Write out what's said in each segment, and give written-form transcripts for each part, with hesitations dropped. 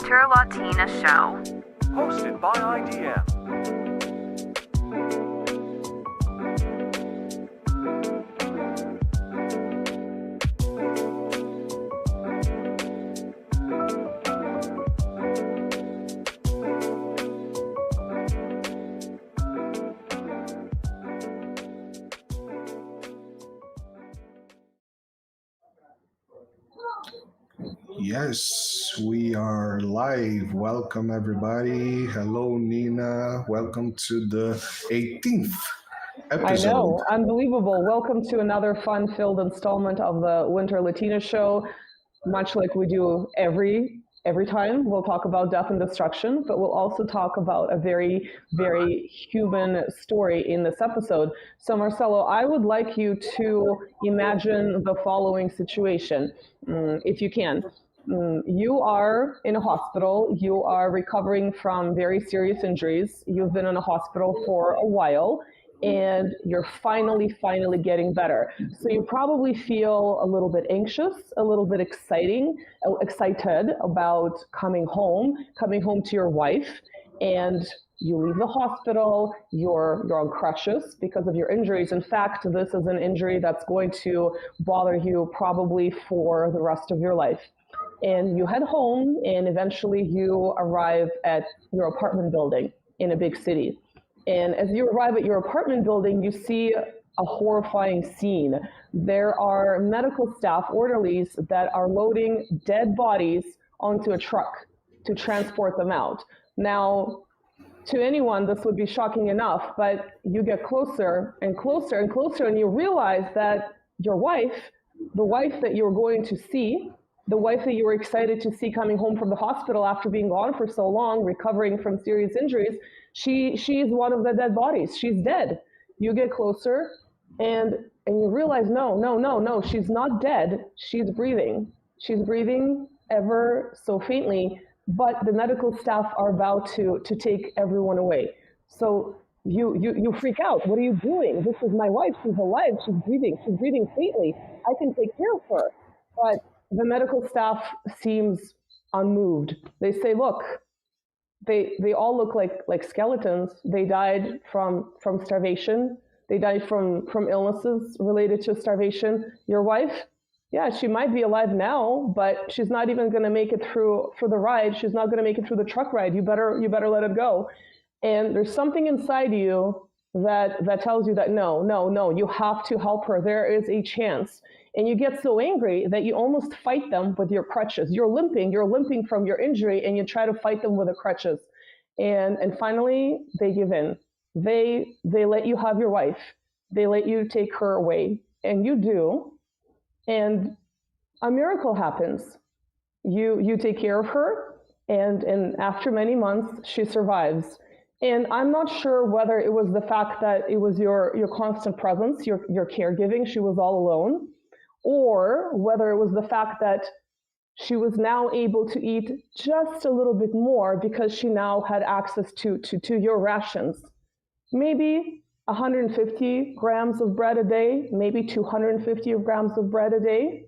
Latina Show. Hosted by IDM. Yes, we are live. Welcome, everybody. Hello, Nina. Welcome to the 18th episode. I know, unbelievable. Welcome to another fun-filled installment of the Winter Latina Show. Much like we do every time, we'll talk about death and destruction, but we'll also talk about a very, very human story in this episode. So Marcelo, I would like you to imagine the following situation, if you can. You are in a hospital, you are recovering from very serious injuries, you've been in a hospital for a while, and you're finally getting better. So you probably feel a little bit anxious, a little bit excited about coming home to your wife, and you leave the hospital, you're on crutches because of your injuries. In fact, this is an injury that's going to bother you probably for the rest of your life. And you head home, and eventually you arrive at your apartment building in a big city. And as you arrive at your apartment building, you see a horrifying scene. There are medical staff, orderlies, that are loading dead bodies onto a truck to transport them out. Now, to anyone, this would be shocking enough, but you get closer and closer and closer, and you realize that your wife, the wife that you're going to see, the wife that you were excited to see coming home from the hospital after being gone for so long, recovering from serious injuries, she is one of the dead bodies. She's dead. You get closer and you realize, no, she's not dead. She's breathing. She's breathing ever so faintly, but the medical staff are about to take everyone away. So you freak out. What are you doing? This is my wife. She's alive. She's breathing faintly. I can take care of her. But the medical staff seems unmoved. They say, look, they all look like skeletons. They died from starvation. They died from illnesses related to starvation. Your wife, yeah, she might be alive now, but she's not even going to make it through for the ride. She's not going to make it through the truck ride. You better let it go. And there's something inside you that tells you that no, you have to help her. There is a chance. And you get so angry that you almost fight them with your crutches. You're limping from your injury, and you try to fight them with the crutches. And finally, they give in. They let you have your wife. They let you take her away. And you do. And a miracle happens. You take care of her, and after many months, she survives. And I'm not sure whether it was the fact that it was your constant presence, your caregiving, she was all alone, or whether it was the fact that she was now able to eat just a little bit more because she now had access to your rations. Maybe 150 grams of bread a day, maybe 250 grams of bread a day,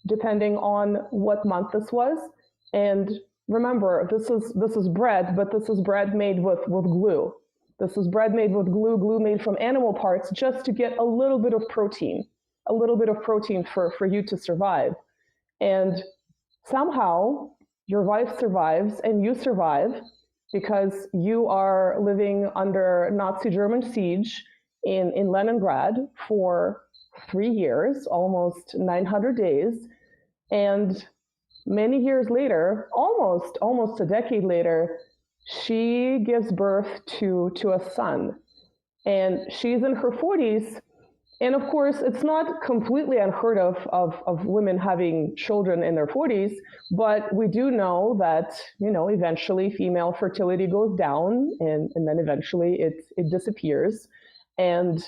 depending on what month this was. And remember, this is bread, but this is bread made with glue. This is bread made with glue made from animal parts, just to get a little bit of protein for you to survive. And somehow your wife survives and you survive because you are living under Nazi German siege in Leningrad for 3 years, almost 900 days. And many years later, almost a decade later, she gives birth to a son. And she's in her 40s. And of course, it's not completely unheard of women having children in their 40s, but we do know that, eventually female fertility goes down and then eventually it disappears. And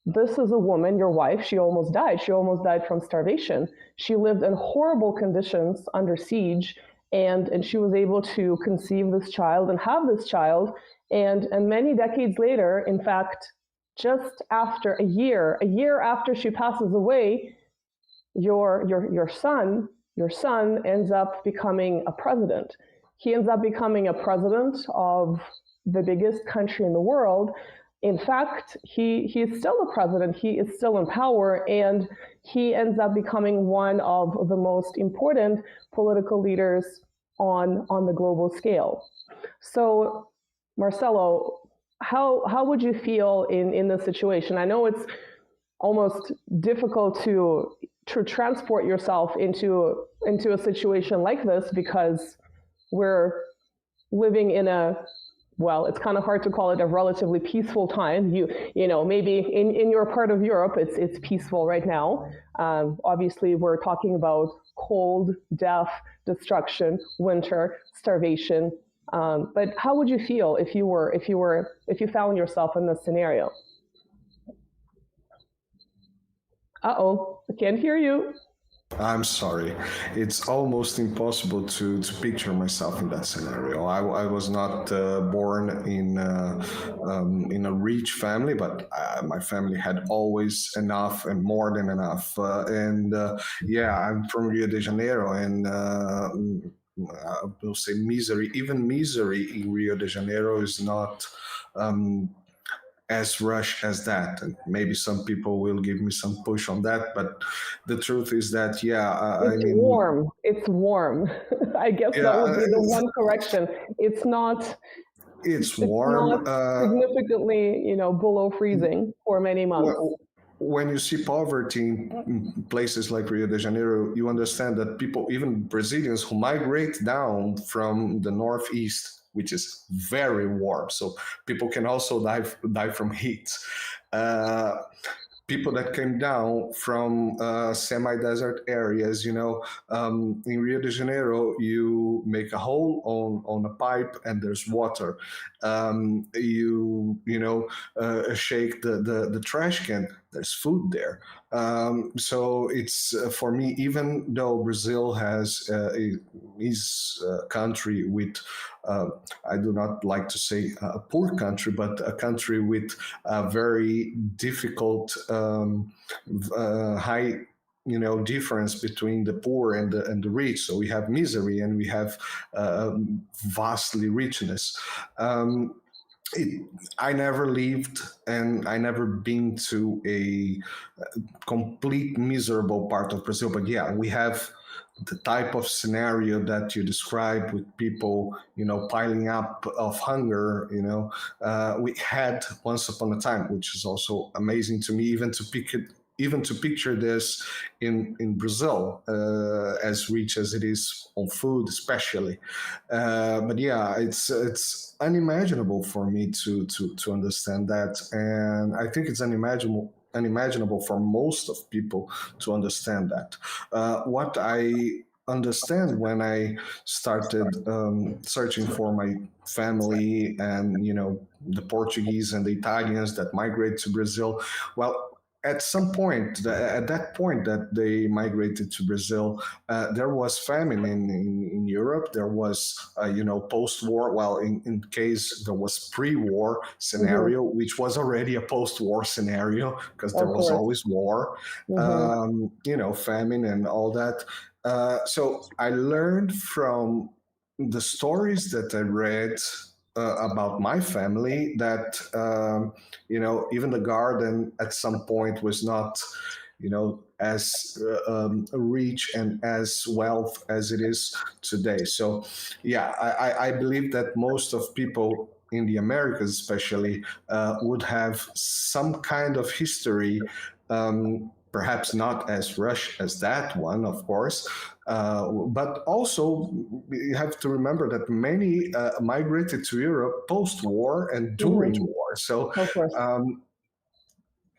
this is a woman, your wife, she almost died. She almost died from starvation. She lived in horrible conditions under siege, and she was able to conceive this child and have this child. And many decades later, in fact, just after a year after she passes away, your son ends up becoming a president. he ends up becoming a president of the biggest country in the world. In fact, he is still the president, he is still in power, and he ends up becoming one of the most important political leaders on the global scale. So, Marcelo, how would you feel in this situation? I know it's almost difficult to transport yourself into a situation like this because we're living in it's kind of hard to call it a relatively peaceful time. You know, maybe in your part of Europe, it's peaceful right now. Obviously, we're talking about cold, death, destruction, winter, starvation. But how would you feel if you found yourself in this scenario? Uh-oh, I can't hear you. I'm sorry. It's almost impossible to picture myself in that scenario. I was not born in a rich family, but my family had always enough and more than enough. I'm from Rio de Janeiro, and I will say misery. Even misery in Rio de Janeiro is not as rush as that. And maybe some people will give me some push on that, but the truth is that warm. It's warm. I guess that would be the one correction. It's not. It's warm. Not significantly, below freezing for many months. When you see poverty in places like Rio de Janeiro, you understand that people, even Brazilians who migrate down from the northeast, which is very warm, so people can also die from heat. People that came down from semi-desert areas, in Rio de Janeiro, you make a hole on a pipe and there's water. Shake the trash can, there's food there. So it's for me, even though Brazil is a country with, I do not like to say a poor country, but a country with a very difficult, high difference between the poor and the rich. So we have misery and we have vastly richness. I never lived and I never been to a complete miserable part of Brazil, but yeah, we have the type of scenario that you described with people, piling up of hunger, we had once upon a time, which is also amazing to me, even to picture this in Brazil, as rich as it is on food, especially. But yeah, it's unimaginable for me to understand that, and I think it's unimaginable for most of people to understand that. What I understand when I started searching for my family and the Portuguese and the Italians that migrate to Brazil, well, at that point that they migrated to Brazil, there was famine in Europe. There was, post-war. Well, in case there was pre-war scenario, which was already a post-war scenario because there was always war, famine and all that. So I learned from the stories that I read about my family that even the garden at some point was not as rich and as wealth as it is today. So yeah, I believe that most of people in the Americas especially would have some kind of history, perhaps not as rush as that one, of course, but also you have to remember that many migrated to Europe post-war and during war. So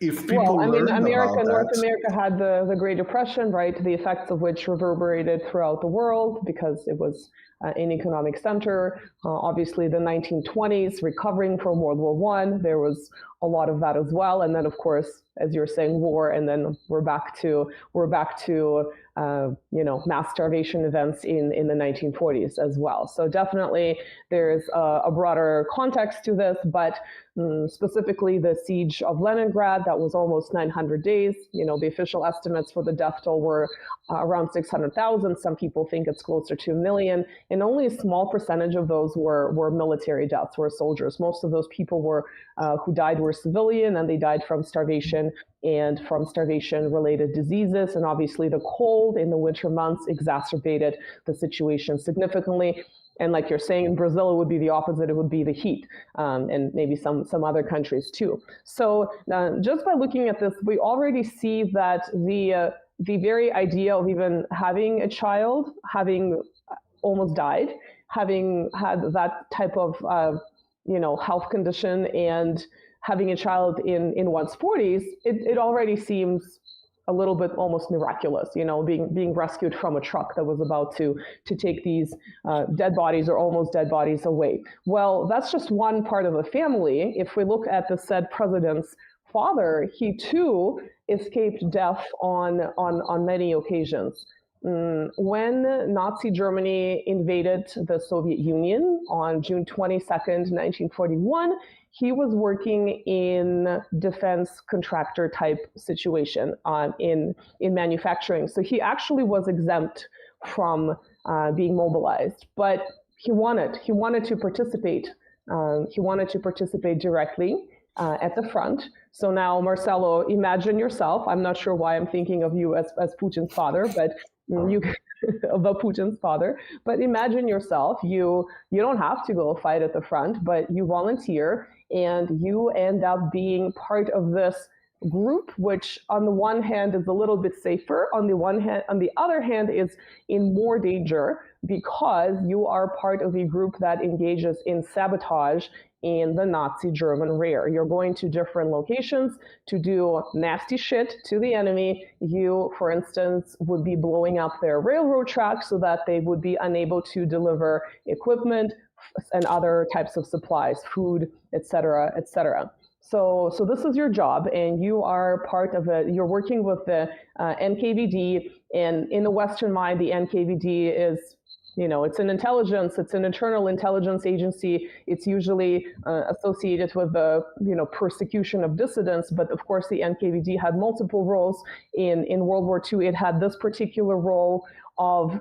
if people North America had the Great Depression, right? The effects of which reverberated throughout the world because it was an economic center. Obviously, the 1920s, recovering from World War I, there was a lot of that as well. And then, of course, as you're saying, war, and then we're back to mass starvation events in the 1940s as well. So definitely there's a broader context to this, but specifically the siege of Leningrad, that was almost 900 days. The official estimates for the death toll were around 600,000. Some people think it's closer to 1 million. And only a small percentage of those were military deaths, were soldiers. Most of those people who died were civilian, and they died from starvation and from starvation-related diseases. And obviously the cold in the winter months exacerbated the situation significantly. And like you're saying, in Brazil, it would be the opposite. It would be the heat, and maybe some other countries too. So just by looking at this, we already see that the very idea of even having a child, having almost died, having had that type of health condition, and having a child in one's 40s, it already seems a little bit almost miraculous, being rescued from a truck that was about to take these dead bodies or almost dead bodies away. Well, that's just one part of the family. If we look at the said president's father, he too escaped death on many occasions. When Nazi Germany invaded the Soviet Union on June 22nd, 1941, he was working in defense contractor type situation in manufacturing. So he actually was exempt from being mobilized, but he wanted to participate. He wanted to participate directly at the front. So now, Marcelo, imagine yourself. I'm not sure why I'm thinking of you as Putin's father, but the Putin's father. But imagine yourself. You don't have to go fight at the front, but you volunteer and you end up being part of this group, which on the one hand is a little bit safer, on the other hand is in more danger, because you are part of a group that engages in sabotage in the Nazi German rear. You're going to different locations to do nasty shit to the enemy. You, for instance, would be blowing up their railroad tracks so that they would be unable to deliver equipment and other types of supplies, food, etc., etc. So this is your job, and you are part of it. You're working with the NKVD, and in the Western mind, the NKVD is, it's an internal intelligence agency. It's usually associated with the, persecution of dissidents. But of course, the NKVD had multiple roles. In World War II, it had this particular role of,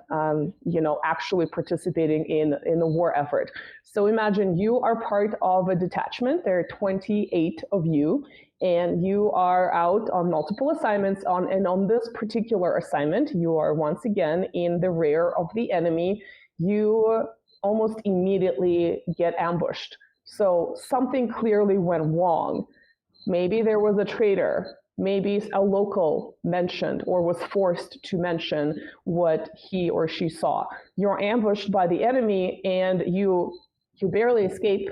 actually participating in the war effort. So imagine you are part of a detachment. There are 28 of you, and you are out on multiple assignments. And on this particular assignment, you are once again in the rear of the enemy. You almost immediately get ambushed. So something clearly went wrong. Maybe there was a traitor. Maybe a local mentioned or was forced to mention what he or she saw. You're ambushed by the enemy, and you barely escape.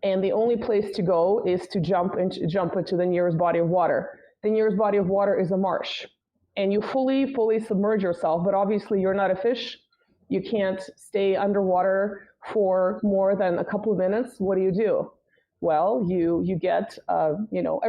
And the only place to go is to jump into the nearest body of water. The nearest body of water is a marsh, and you fully submerge yourself. But obviously, you're not a fish. You can't stay underwater for more than a couple of minutes. What do? Well, you get a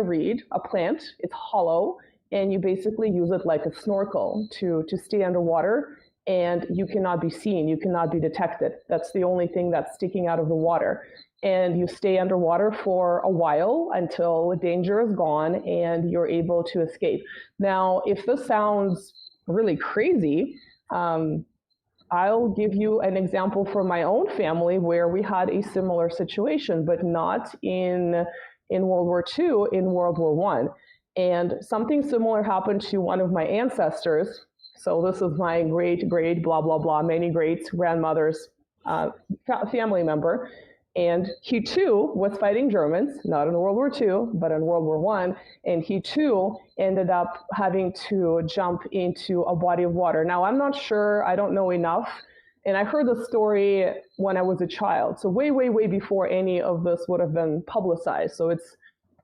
reed, a plant. It's hollow, and you basically use it like a snorkel to stay underwater. And you cannot be seen. You cannot be detected. That's the only thing that's sticking out of the water. And you stay underwater for a while until danger is gone and you're able to escape. Now, if this sounds really crazy, I'll give you an example from my own family where we had a similar situation, but not in World War II, in World War I. And something similar happened to one of my ancestors. So this is my great, blah, blah, blah, many greats, grandmother's family member. And he too was fighting Germans, not in World War II, but in World War I. And he too ended up having to jump into a body of water. Now, I'm not sure, I don't know enough. And I heard the story when I was a child. So way, way before any of this would have been publicized. So it's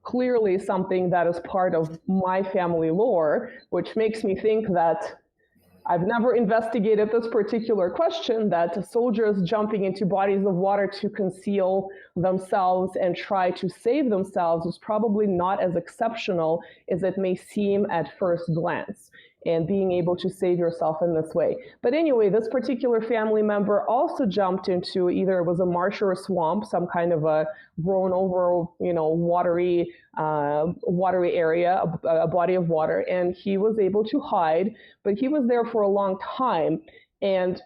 clearly something that is part of my family lore, which makes me think that I've never investigated this particular question, that soldiers jumping into bodies of water to conceal themselves and try to save themselves is probably not as exceptional as it may seem at first glance. and being able to save yourself in this way. But anyway, this particular family member also jumped into either it was a marsh or a swamp, some kind of a grown over, watery area, a body of water, and he was able to hide, but he was there for a long time. And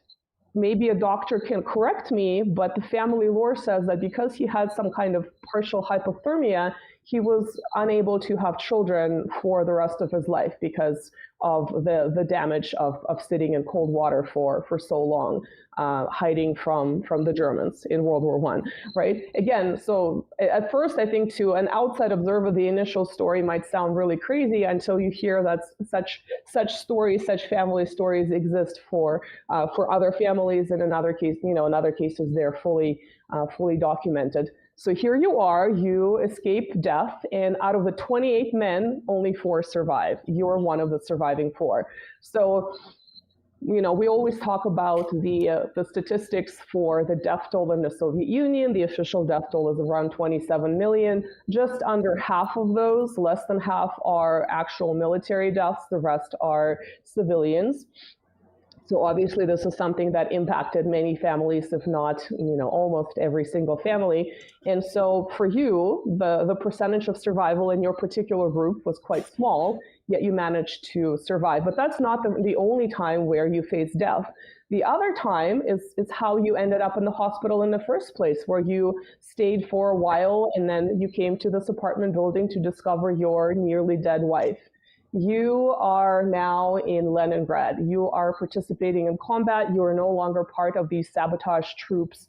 maybe a doctor can correct me, but the family lore says that because he had some kind of partial hypothermia, he was unable to have children for the rest of his life because of the damage of sitting in cold water for so long, hiding from the Germans in World War I, right? Again, so at first I think to an outside observer, the initial story might sound really crazy until you hear that such stories, such family stories exist for other families, and in other cases they're fully documented. So here you are, you escape death, and out of the 28 men, only 4 survive. You're one of the surviving 4. So, we always talk about the statistics for the death toll in the Soviet Union. The official death toll is around 27 million. Just under half of those, less than half, are actual military deaths. The rest are civilians. So obviously this is something that impacted many families, if not, almost every single family. And so for you, the percentage of survival in your particular group was quite small, yet you managed to survive. But that's not the only time where you face death. The other time is how you ended up in the hospital in the first place, where you stayed for a while and then you came to this apartment building to discover your nearly dead wife. You are now in Leningrad. You are participating in combat. You are no longer part of these sabotage troops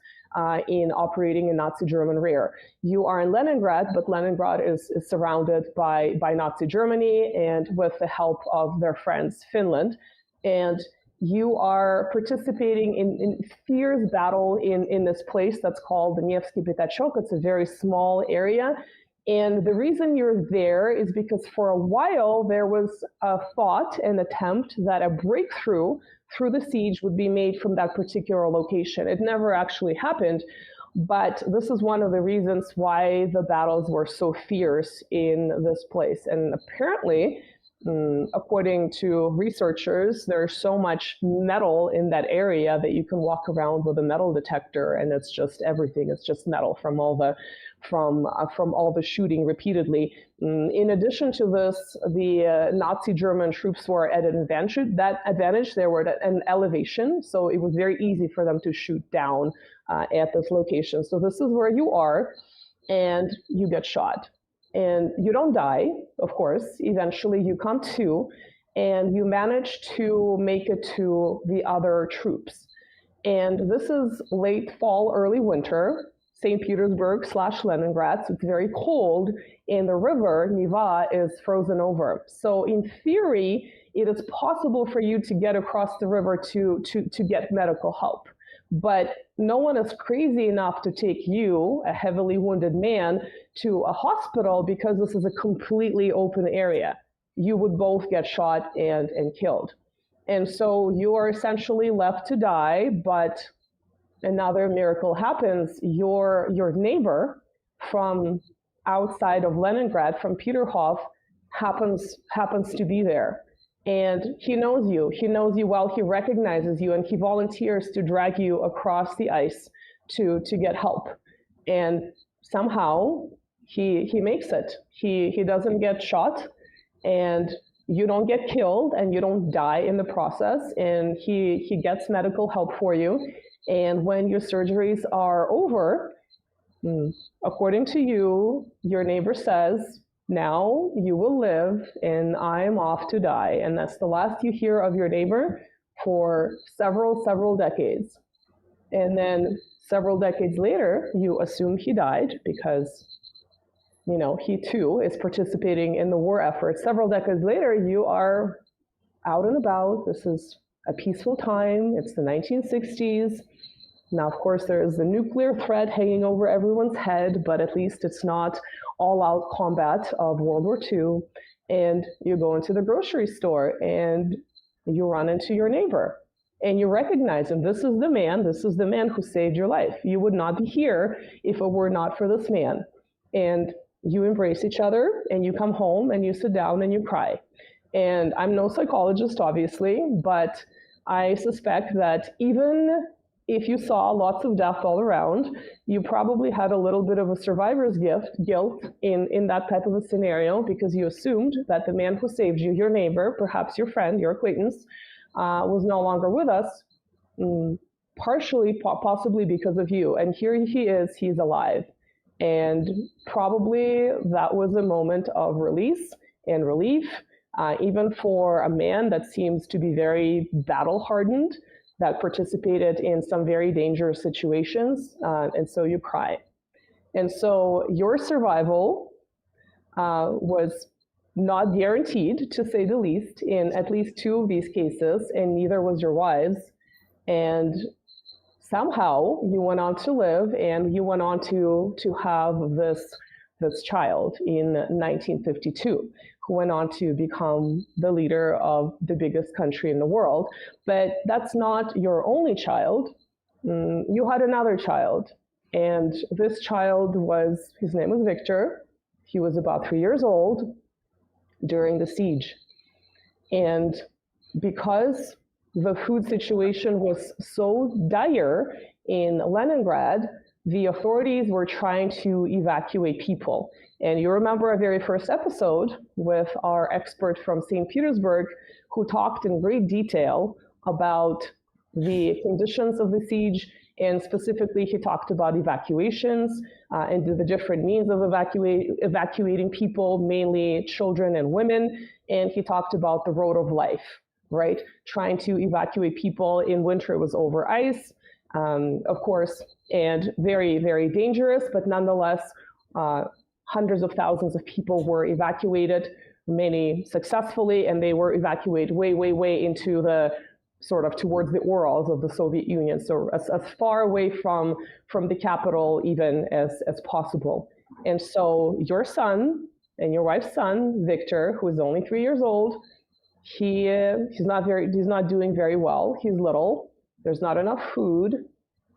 in operating in Nazi German rear. You are in Leningrad, but Leningrad is surrounded by Nazi Germany and with the help of their friends, Finland. And you are participating in fierce battle in this place that's called the Nevsky Pятачок. It's a very small area. And the reason you're there is because for a while there was a thought, an attempt that a breakthrough through the siege would be made from that particular location. It never actually happened, but this is one of the reasons why the battles were so fierce in this place. And apparently, according to researchers, there's so much metal in that area that you can walk around with a metal detector and it's just everything. It's just metal from all the shooting repeatedly. In addition to this, the Nazi German troops were at an advantage. They were at an elevation, so it was very easy for them to shoot down at this location. So this is where you are, and you get shot. And you don't die, of course. Eventually you come to, and you manage to make it to the other troops. And this is late fall, early winter, St. Petersburg/Leningrad, so it's very cold, and the river, Neva, is frozen over. So in theory, it is possible for you to get across the river to get medical help. But no one is crazy enough to take you, a heavily wounded man, to a hospital because this is a completely open area. You would both get shot and killed. And so you are essentially left to die, but another miracle happens. Your neighbor from outside of Leningrad, from Peterhof, happens to be there. And he knows you. He knows you well. He recognizes you, and he volunteers to drag you across the ice to get help. And somehow he makes it. He doesn't get shot, and you don't get killed, and you don't die in the process. And he gets medical help for you. And when your surgeries are over, according to you, your neighbor says, now you will live and I'm off to die. And that's the last you hear of your neighbor for several decades. And then several decades later, you assume he died because, he too is participating in the war effort. Several decades later, you are out and about. This is a peaceful time. It's the 1960s. Now, of course, there is the nuclear threat hanging over everyone's head, but at least it's not all-out combat of World War II. And you go into the grocery store and you run into your neighbor and you recognize him. This is the man who saved your life. You would not be here if it were not for this man. And you embrace each other and you come home and you sit down and you cry. And I'm no psychologist, obviously, but I suspect that even if you saw lots of death all around, you probably had a little bit of a survivor's guilt in that type of a scenario, because you assumed that the man who saved you, your neighbor, perhaps your friend, your acquaintance, was no longer with us, partially, possibly because of you. And here he is, he's alive. And probably that was a moment of release and relief, even for a man that seems to be very battle-hardened, that participated in some very dangerous situations, and so you cry. And so your survival was not guaranteed, to say the least, in at least two of these cases, and neither was your wife's. And somehow you went on to live, and you went on to have this child in 1952, who went on to become the leader of the biggest country in the world. But that's not your only child. You had another child, and this child his name was Victor. He was about 3 years old during the siege. And because the food situation was so dire in Leningrad, the authorities were trying to evacuate people. And you remember our very first episode with our expert from St. Petersburg, who talked in great detail about the conditions of the siege, and specifically he talked about evacuations and the different means of evacuating people, mainly children and women. And he talked about the road of life, right? Trying to evacuate people in winter. It was over ice, of course, and very, very dangerous, but nonetheless, hundreds of thousands of people were evacuated, many successfully, and they were evacuated way, way, way into the sort of towards the Urals of the Soviet Union, so as far away from the capital even as possible. And so your son and your wife's son, Victor, who is only 3 years old, he's not doing very well. He's little. There's not enough food.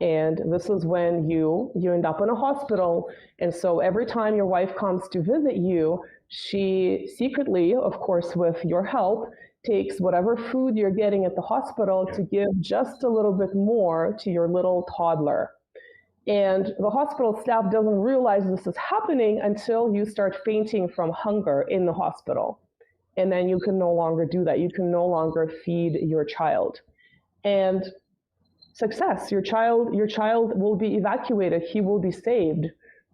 And this is when you end up in a hospital. And so every time your wife comes to visit you, she secretly, of course, with your help, takes whatever food you're getting at the hospital to give just a little bit more to your little toddler. And the hospital staff doesn't realize this is happening until you start fainting from hunger in the hospital. And then you can no longer do that. You can no longer feed your child. And success, your child will be evacuated. He will be saved,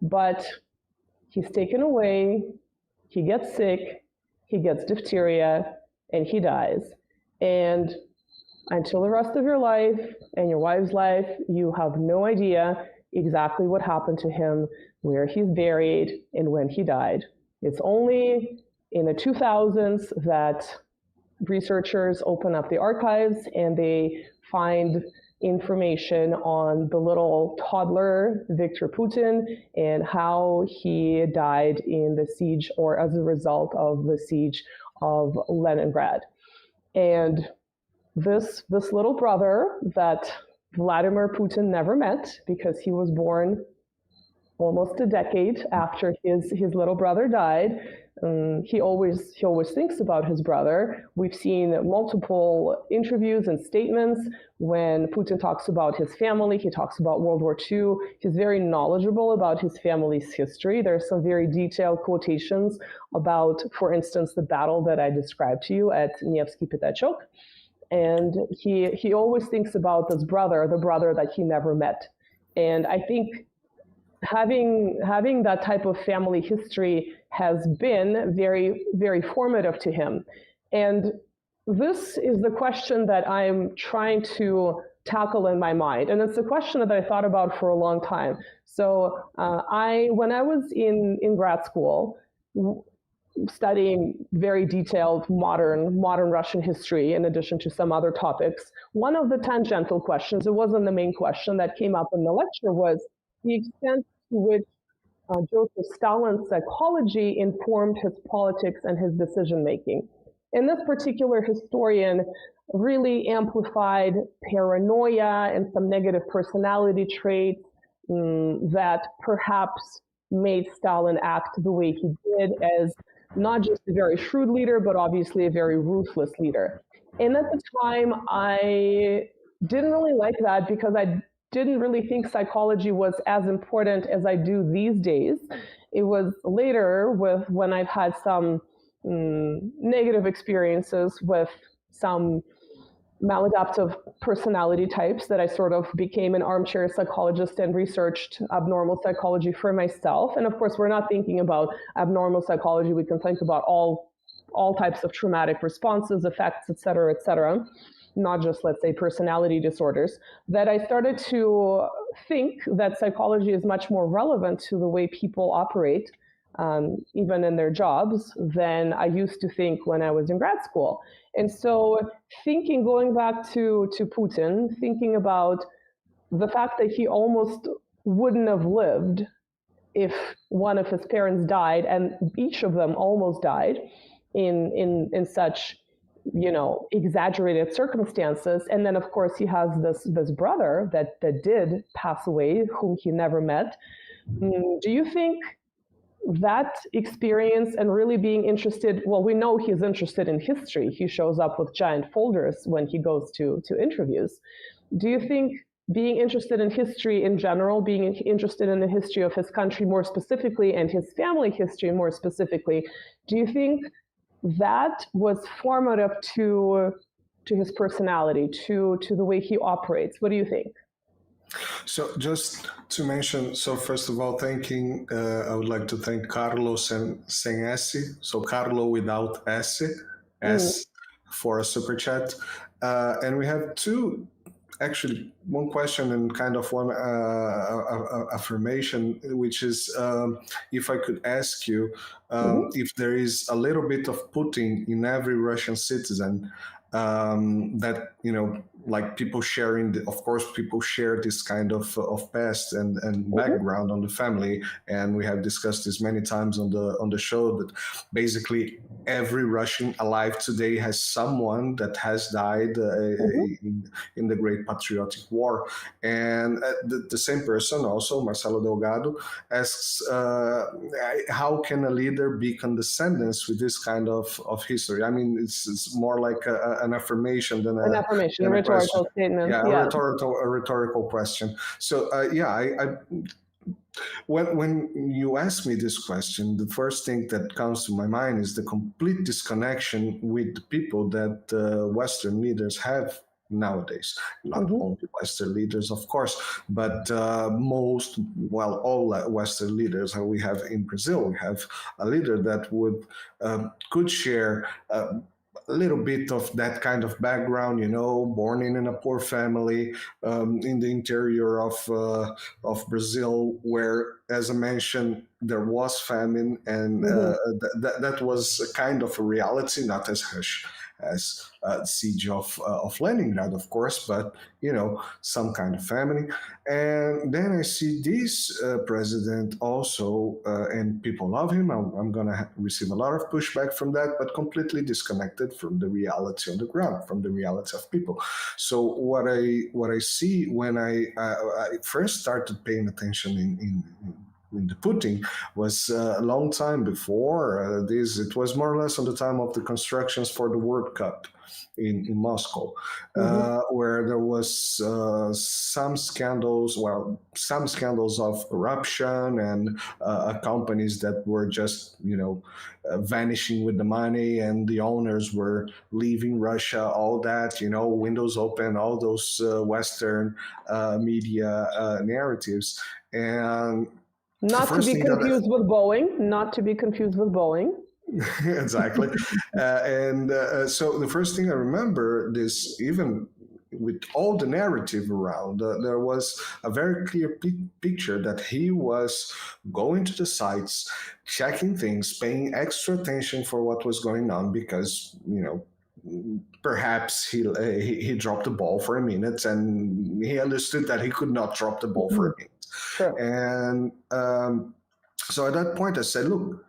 but he's taken away. He gets sick. He gets diphtheria, and he dies. And until the rest of your life and your wife's life, you have no idea exactly what happened to him, where he's buried, and when he died. It's only in the 2000s that researchers open up the archives and they find information on the little toddler, Victor Putin, and how he died in the siege, or as a result of the siege of Leningrad. And this little brother that Vladimir Putin never met, because he was born almost a decade after his little brother died. He always thinks about his brother. We've seen multiple interviews and statements when Putin talks about his family. He talks about World War II. He's very knowledgeable about his family's history. There's some very detailed quotations about, for instance, the battle that I described to you at Nevsky Petachok. And he always thinks about this brother, the brother that he never met. And I think having that type of family history has been very, very formative to him. And this is the question that I'm trying to tackle in my mind. And it's a question that I thought about for a long time. So when I was in grad school, studying very detailed modern Russian history, in addition to some other topics, one of the tangential questions, it wasn't the main question that came up in the lecture, was the extent to which Joseph Stalin's psychology informed his politics and his decision-making. And this particular historian really amplified paranoia and some negative personality traits that perhaps made Stalin act the way he did, as not just a very shrewd leader, but obviously a very ruthless leader. And at the time, I didn't really like that because I didn't really think psychology was as important as I do these days. It was later when I've had some negative experiences with some maladaptive personality types that I sort of became an armchair psychologist and researched abnormal psychology for myself. And of course, we're not thinking about abnormal psychology. We can think about all types of traumatic responses, effects, et cetera, not just, let's say, personality disorders, that I started to think that psychology is much more relevant to the way people operate, even in their jobs, than I used to think when I was in grad school. And so going back to Putin, thinking about the fact that he almost wouldn't have lived if one of his parents died, and each of them almost died in such, exaggerated circumstances. And then, of course, he has this brother that did pass away, whom he never met. Do you think that experience and really being interested, well, we know he's interested in history. He shows up with giant folders when he goes to interviews. Do you think being interested in history in general, being interested in the history of his country more specifically and his family history more specifically, do you think that was formative to his personality, to the way he operates? What do you think? So just to mention, so first of all, I would like to thank Carlos and sem S, so Carlo without S for a super chat. And we have actually one question and kind of one affirmation, which is if I could ask you if there is a little bit of Putin in every Russian citizen, that, like people sharing, of course, people share this kind of past and background on the family, and we have discussed this many times on the show that basically every Russian alive today has someone that has died in the Great Patriotic War. And the same person, also Marcelo Delgado, asks, how can a leader be condescending with this kind of history? I mean, it's more like an affirmation than an affirmation, a rhetorical statement. Yeah, a rhetorical question. So when you ask me this question, the first thing that comes to my mind is the complete disconnection with the people that Western leaders have nowadays. Not only Western leaders, of course, but all Western leaders. We have in Brazil, we have a leader that could share a little bit of that kind of background, born in a poor family in the interior of Brazil, where, as I mentioned, there was famine, and that was a kind of a reality, not as harsh as siege of Leningrad, of course, but some kind of family. And then I see this president also, and people love him. I'm gonna receive a lot of pushback from that, but completely disconnected from the reality on the ground, from the reality of people. So what I see when I first started paying attention in the Putin was a long time before this. It was more or less on the time of the constructions for the World Cup in Moscow, where there was some scandals of corruption and companies that were just vanishing with the money, and the owners were leaving Russia, all that, windows open, all those Western media narratives. And not to be confused with Boeing. Exactly. So the first thing I remember, this, even with all the narrative around, there was a very clear picture that he was going to the sites, checking things, paying extra attention for what was going on, because perhaps he dropped the ball for a minute, and he understood that he could not drop the ball for a minute. Sure. And so at that point I said, look,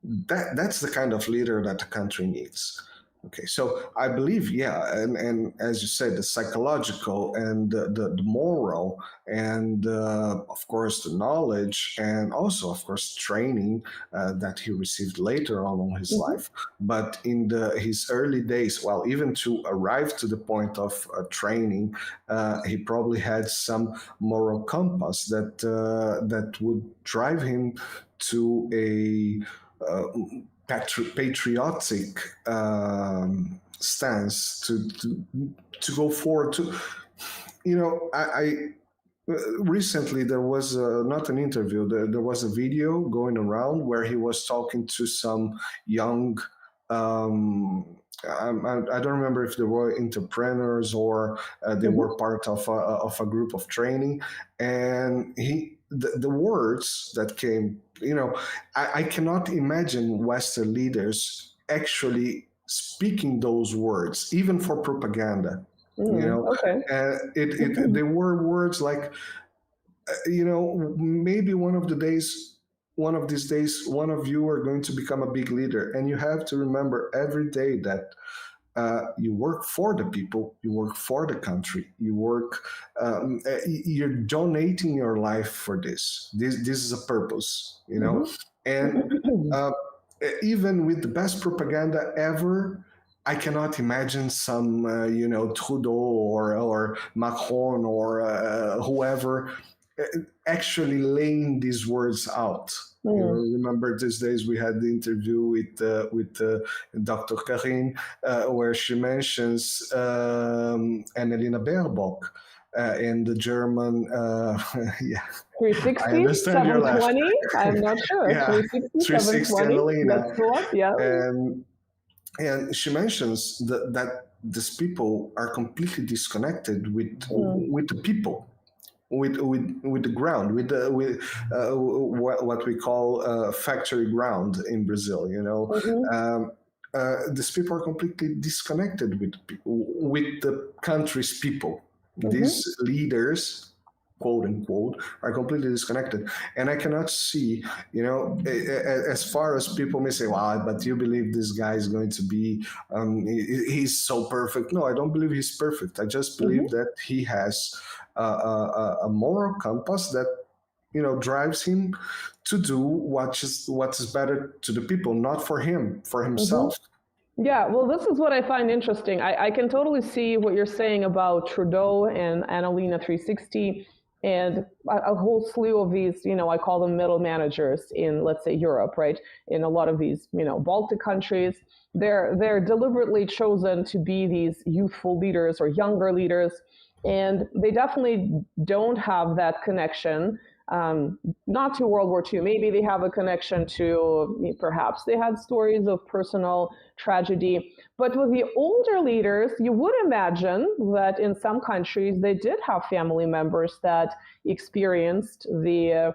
that's the kind of leader that the country needs. Okay, so I believe, yeah, and as you said, the psychological and the moral, and of course the knowledge, and also of course training that he received later on in his life. But in his early days, well, even to arrive to the point of training, he probably had some moral compass that would drive him to a patriotic stance to go forward. To I recently there was not an interview. There was a video going around where he was talking to some young. I don't remember if they were entrepreneurs or they were part of a group of training, and the words that came, I cannot imagine Western leaders actually speaking those words, even for propaganda. Okay. They were words like, maybe one of these days, one of you are going to become a big leader, and you have to remember every day that you work for the people, you work for the country, you're donating your life for this. This is a purpose, and even with the best propaganda ever, I cannot imagine some, Trudeau or Macron or whoever actually laying these words out. Remember these days we had the interview with Dr. Karin, where she mentions Annalena Baerbock in the German, yeah. 360, 720, I'm not sure. Yeah, 360, 720, that's the one, yeah. And she mentions that these people are completely disconnected with the people, with the ground, with what we call factory ground in Brazil. These people are completely disconnected with the country's people. These leaders, quote unquote, are completely disconnected. And I cannot see, as far as people may say, well, but you believe this guy is going to be, he's so perfect. No, I don't believe he's perfect. I just believe that he has a moral compass that, drives him to do what is better to the people, not for him, for himself. Yeah, well, this is what I find interesting. I can totally see what you're saying about Trudeau and Annalena 360 and a whole slew of these, I call them middle managers in, let's say, Europe, right? In a lot of these, Baltic countries, they're deliberately chosen to be these youthful leaders or younger leaders, and they definitely don't have that connection. Not to World War II. Maybe they have a connection to, perhaps they had stories of personal tragedy. But with the older leaders, you would imagine that in some countries they did have family members that experienced the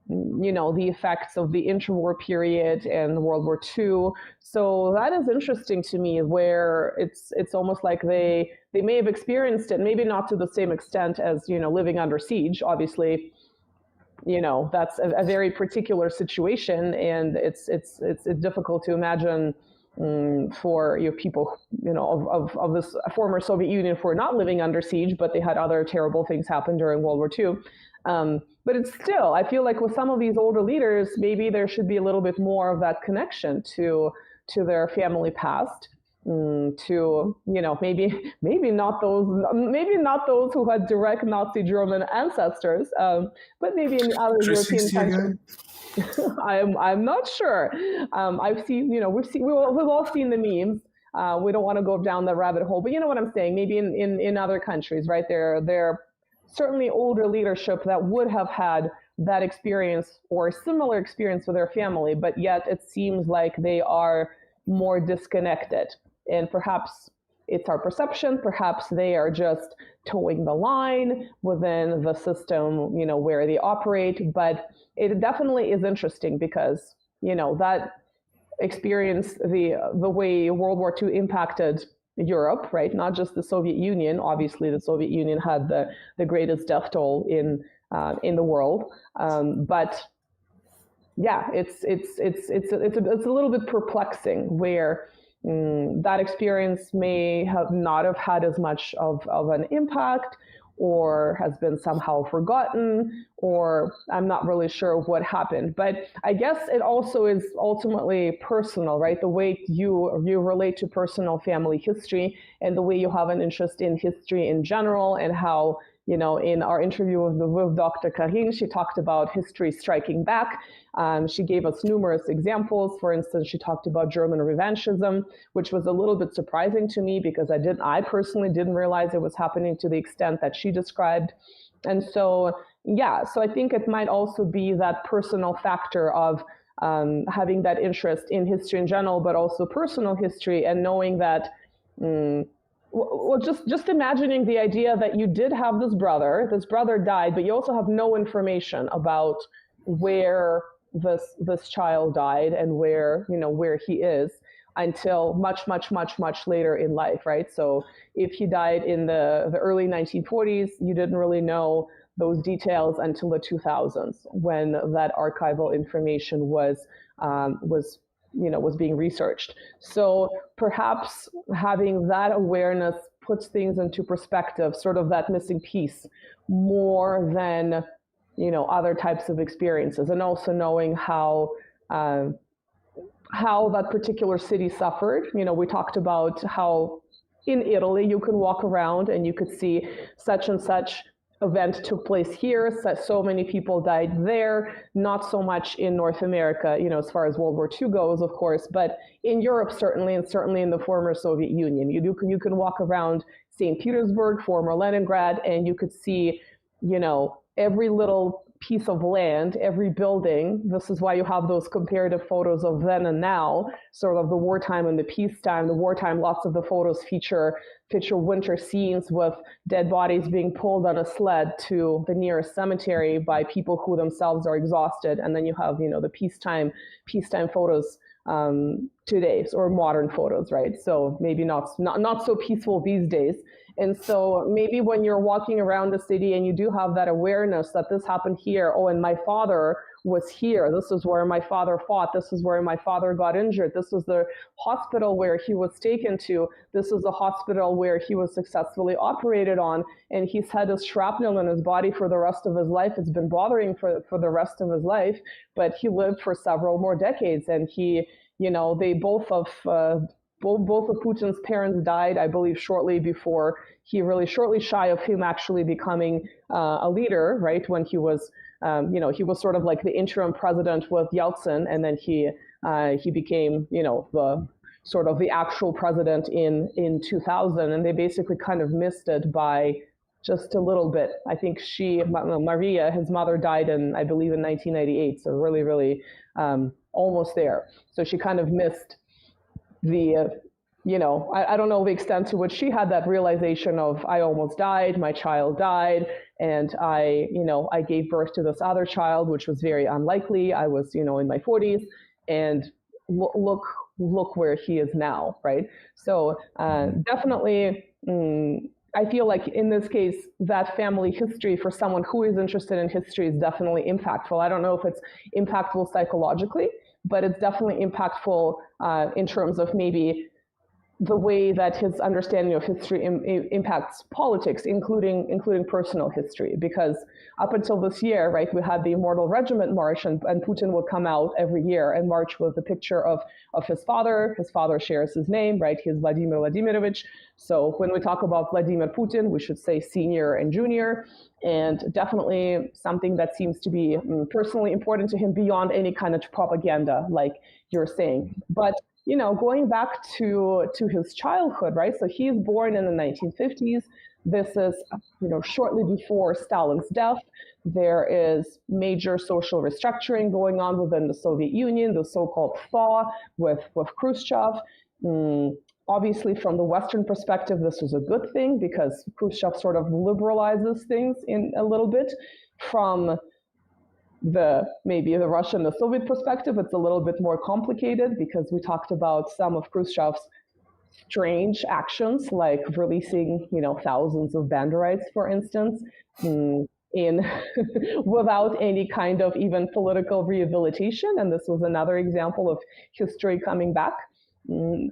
effects of the interwar period and World War II. So that is interesting to me, where it's almost like they may have experienced it, maybe not to the same extent as, living under siege, obviously. That's a very particular situation, and it's difficult to imagine for people of this former Soviet Union for not living under siege, but they had other terrible things happen during World War II. But it's still, I feel like with some of these older leaders, maybe there should be a little bit more of that connection to their family past. To maybe not those who had direct Nazi German ancestors, but maybe in other European countries. I'm not sure. I've seen, we've all seen the memes. We don't want to go down the rabbit hole, but you know what I'm saying. Maybe in other countries, right? There certainly older leadership that would have had that experience or similar experience with their family, but yet it seems like they are more disconnected. And perhaps it's our perception, perhaps they are just towing the line within the system, where they operate. But it definitely is interesting because, that experience, the way World War II impacted Europe, right? Not just the Soviet Union. Obviously, the Soviet Union had the greatest death toll in the world. But yeah, it's a little bit perplexing where that experience may have not have had as much of an impact, or has been somehow forgotten, or I'm not really sure what happened. But I guess it also is ultimately personal, right? The way you relate to personal family history, and the way you have an interest in history in general, and how, you know, in our interview with Dr. Karin, she talked about history striking back. She gave us numerous examples. For instance, she talked about German revanchism, which was a little bit surprising to me because I personally didn't realize it was happening to the extent that she described. And so, yeah, so I think it might also be that personal factor of having that interest in history in general, but also personal history, and knowing that, well, just imagining the idea that you did have this brother died, but you also have no information about where this child died and where he is until much later in life, right? So if he died in the early 1940s, you didn't really know those details until the 2000s, when that archival information was being researched. So perhaps having that awareness puts things into perspective, sort of that missing piece, more than other types of experiences, and also knowing how that particular city suffered. We talked about how in Italy you could walk around and you could see such and such event took place here, so many people died there, not so much in North America, as far as World War II goes, of course, but in Europe certainly, and certainly in the former Soviet Union. You can walk around St. Petersburg, former Leningrad, and you could see, every little piece of land, every building. This is why you have those comparative photos of then and now, sort of the wartime and the peacetime. The wartime, lots of the photos feature winter scenes with dead bodies being pulled on a sled to the nearest cemetery by people who themselves are exhausted. And then you have, the peacetime photos today, or modern photos, right? So maybe not so peaceful these days. And so maybe when you're walking around the city and you do have that awareness that this happened here, oh, and my father was here, this is where my father fought, this is where my father got injured, this was the hospital where he was taken to, this is the hospital where he was successfully operated on, and he's had a shrapnel in his body for the rest of his life. It's been bothering for the rest of his life, but he lived for several more decades, and they both of Putin's parents died, I believe, shortly shy of him actually becoming a leader, right? When he was, he was sort of like the interim president with Yeltsin, and then he became, the sort of the actual president in 2000, and they basically kind of missed it by just a little bit. I think Maria, his mother, died I believe in 1998, so really, really almost there. So she kind of missed the, I don't know the extent to which she had that realization of, I almost died, my child died, and I gave birth to this other child, which was very unlikely. I was, in my 40s, and look where he is now, right? So definitely, I feel like in this case, that family history for someone who is interested in history is definitely impactful. I don't know if it's impactful psychologically, but it's definitely impactful in terms of maybe the way that his understanding of history impacts politics, including personal history. Because up until this year, right, we had the Immortal Regiment March, and Putin would come out every year and march with a picture of his father. His father shares his name, right? He's Vladimir Vladimirovich. So when we talk about Vladimir Putin, we should say senior and junior, and definitely something that seems to be personally important to him beyond any kind of propaganda, like you're saying. But going back to his childhood, right? So he's born in the 1950s. This is, shortly before Stalin's death. There is major social restructuring going on within the Soviet Union, the so-called thaw with Khrushchev. Obviously, from the Western perspective, this was a good thing because Khrushchev sort of liberalizes things in a little bit. From maybe the Russian, the Soviet perspective, it's a little bit more complicated because we talked about some of Khrushchev's strange actions, like releasing, thousands of Banderites, for instance, without any kind of even political rehabilitation. And this was another example of history coming back.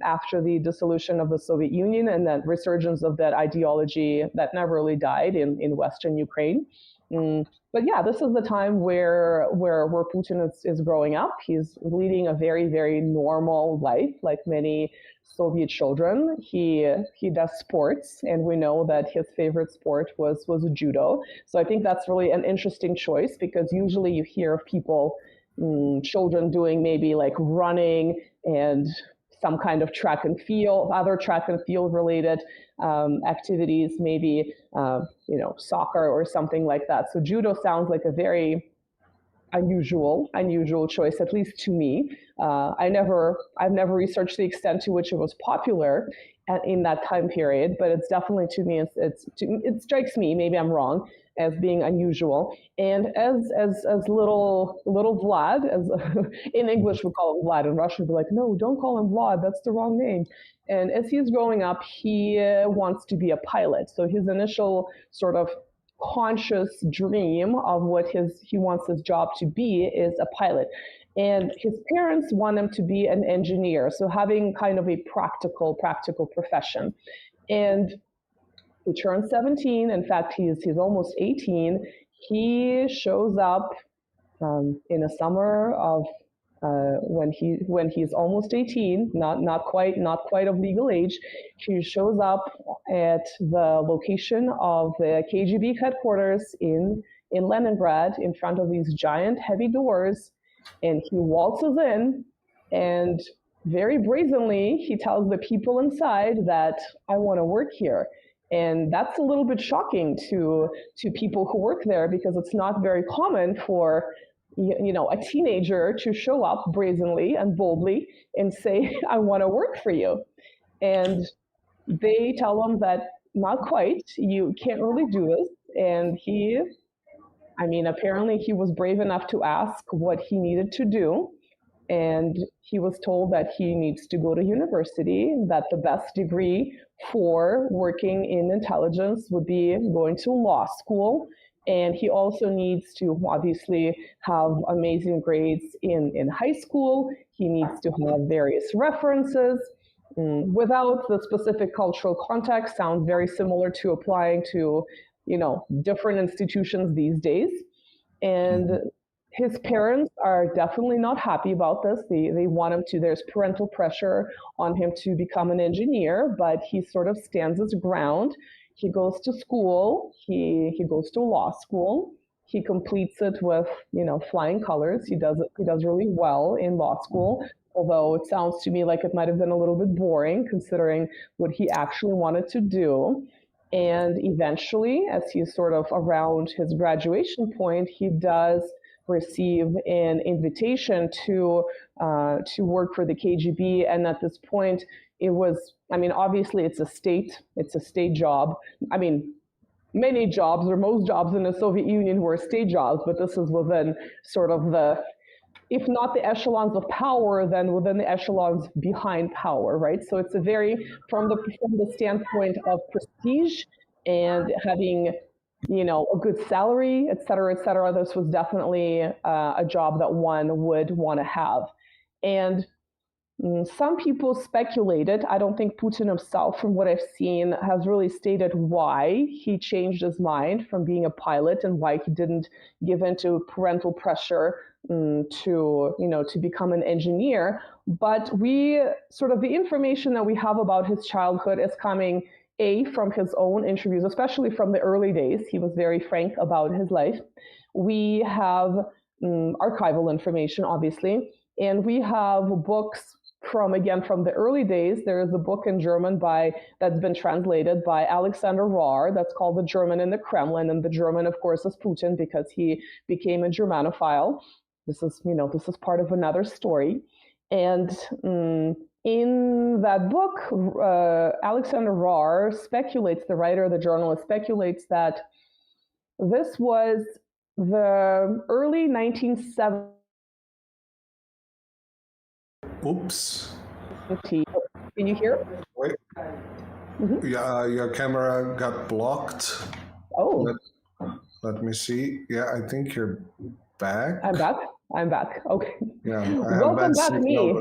after the dissolution of the Soviet Union and that resurgence of that ideology that never really died in Western Ukraine. But yeah, this is the time where Putin is growing up. He's leading a very, very normal life, like many Soviet children. He does sports, and we know that his favorite sport was judo. So I think that's really an interesting choice, because usually you hear of people, children doing maybe like running and some kind of track and field, other track and field related activities, maybe soccer or something like that. So judo sounds like a very unusual choice, at least to me. I've never researched the extent to which it was popular in that time period, but it's definitely, to me, it strikes me, maybe I'm wrong, as being unusual. And as little Vlad, as in English we call him Vlad, in Russian we're like, no, don't call him Vlad, that's the wrong name. And as he's growing up, he wants to be a pilot. So his initial sort of conscious dream of what he wants his job to be is a pilot. And his parents want him to be an engineer, so having kind of a practical profession. And he turns 17. In fact, he's almost 18. He shows up in the summer of when he's almost 18, not quite of legal age. He shows up at the location of the KGB headquarters in Leningrad in front of these giant heavy doors, and he waltzes in, and very brazenly he tells the people inside that I want to work here. And that's a little bit shocking to people who work there, because it's not very common for a teenager to show up brazenly and boldly and say, I want to work for you. And they tell him that not quite, you can't really do this. And apparently he was brave enough to ask what he needed to do. And he was told that he needs to go to university, that the best degree for working in intelligence would be going to law school. And he also needs to obviously have amazing grades in high school. He needs to have various references. Without the specific cultural context, sounds very similar to applying to, different institutions these days. And his parents are definitely not happy about this. They want him to, there's parental pressure on him to become an engineer, but he sort of stands his ground. He goes to school, he goes to law school, he completes it with, flying colors. He does really well in law school, although it sounds to me like it might have been a little bit boring considering what he actually wanted to do. And eventually, as he's sort of around his graduation point, he does receive an invitation to work for the KGB. And at this point, it was, obviously it's a state job. Many jobs, or most jobs in the Soviet Union were state jobs, but this is within sort of if not the echelons of power, then within the echelons behind power, right? So it's a very, from the standpoint of prestige and having, a good salary, et cetera, this was definitely a job that one would want to have. And some people speculated, I don't think Putin himself, from what I've seen, has really stated why he changed his mind from being a pilot and why he didn't give in to parental pressure to become an engineer. But the information that we have about his childhood is coming from his own interviews, especially from the early days. He was very frank about his life. We have archival information, obviously, and we have books from the early days. There is a book in German that's been translated by Alexander Rahr that's called The German in the Kremlin, and the German, of course, is Putin because he became a Germanophile. This is part of another story. And in that book, Alexander Rahr the writer, the journalist, speculates that this was the early 1970s. Oops. Can you hear? Wait. Mm-hmm. Yeah, your camera got blocked. Oh. Let me see. Yeah, I think you're back. I'm back. Okay. Yeah. Welcome back, me.